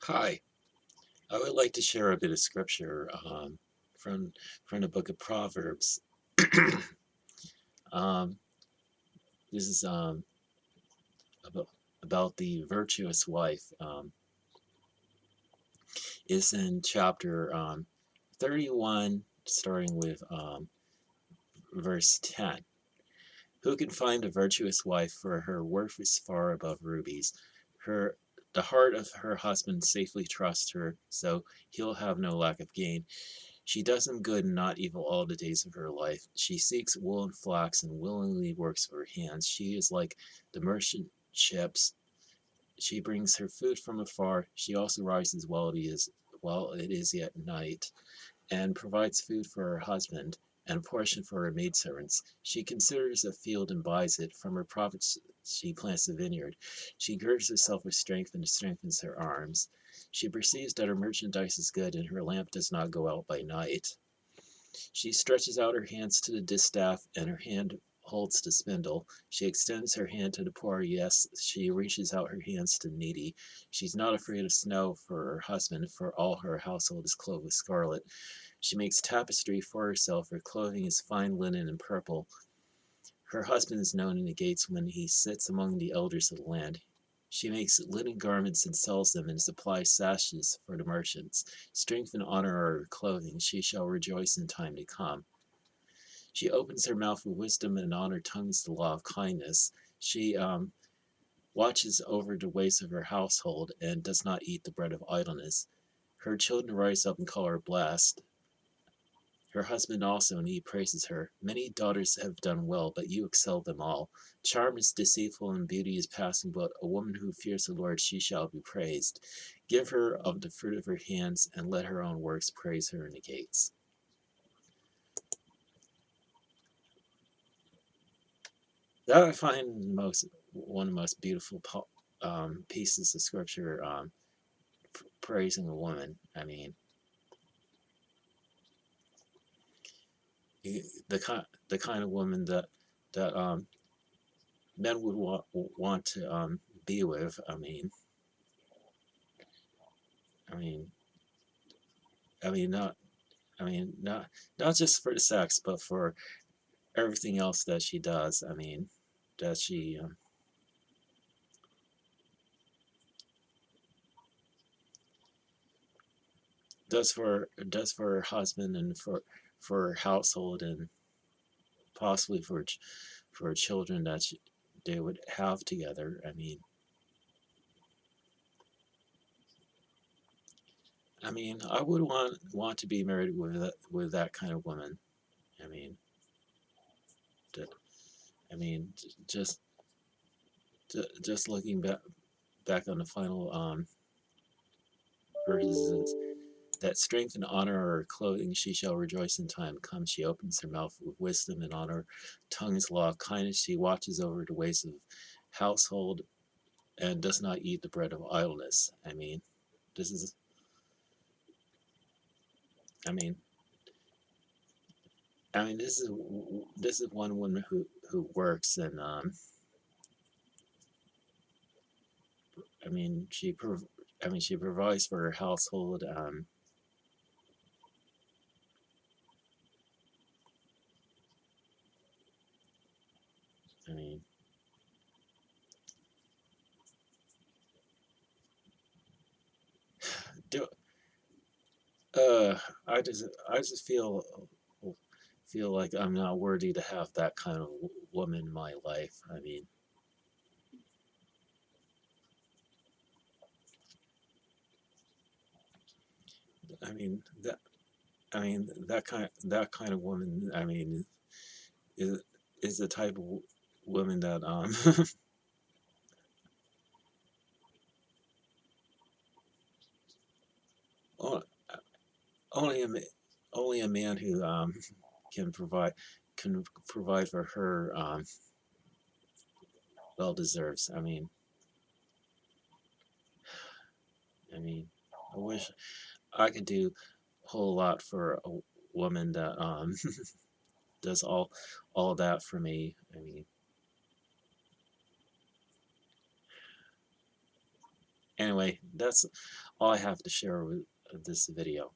Hi, I would like to share a bit of scripture from from the book of Proverbs. um, this is about, about the virtuous wife. Is in chapter 31, starting with verse 10. Who can find a virtuous wife? For her worth is far above rubies. Her The heart of her husband safely trusts her, so he'll have no lack of gain. She does him good and not evil all the days of her life. She seeks wool and flax and willingly works with her hands. She is like the merchant ships. She brings her food from afar. She also rises while it is yet night, and provides food for her husband and a portion for her maidservants. She considers a field and buys it. From her profits she plants a vineyard. She girds herself with strength and strengthens her arms. She perceives that her merchandise is good, and her lamp does not go out by night. She stretches out her hands to the distaff, and her hand holds the spindle. She extends her hand to the poor, yes, she reaches out her hands to the needy. She's not afraid of snow for her husband, for all her household is clothed with scarlet. She makes tapestry for herself, her clothing is fine linen and purple. Her husband is known in the gates when he sits among the elders of the land. She makes linen garments and sells them, and supplies sashes for the merchants. Strength and honor are her clothing. She shall rejoice in time to come. She opens her mouth with wisdom, and on her tongue is the law of kindness. She watches over the ways of her household, and does not eat the bread of idleness. Her children rise up and call her blessed. Her husband also, and he praises her. Many daughters have done well, but you excel them all. Charm is deceitful, and beauty is passing, but a woman who fears the Lord, she shall be praised. Give her of the fruit of her hands, and let her own works praise her in the gates. That I find most one of the most beautiful pieces of scripture, praising a woman. I mean, the kind of woman that men would want to be with. I mean, I mean not I mean not just for the sex, but for everything else that she does. I mean, that she does for her husband, and for her household, and possibly for children that they would have together. I mean, I would want to be married with that kind of woman. I mean, that, I mean, just just looking back on the final verses, that strength and honor are her clothing. She shall rejoice in time come. She opens her mouth with wisdom and honor. Tongue is law of kindness. She watches over the ways of household, and does not eat the bread of idleness. This is. I mean. This is one woman who works, and I mean she prov- she provides for her household. I mean, do I just feel like I'm not worthy to have that kind of woman in my life. I mean that that kind of woman. Is is the type of woman that o- only only a man who can provide can provide for her well deserves. I mean, I wish I could do a whole lot for a woman that does all of that for me. Anyway, that's all I have to share with this video.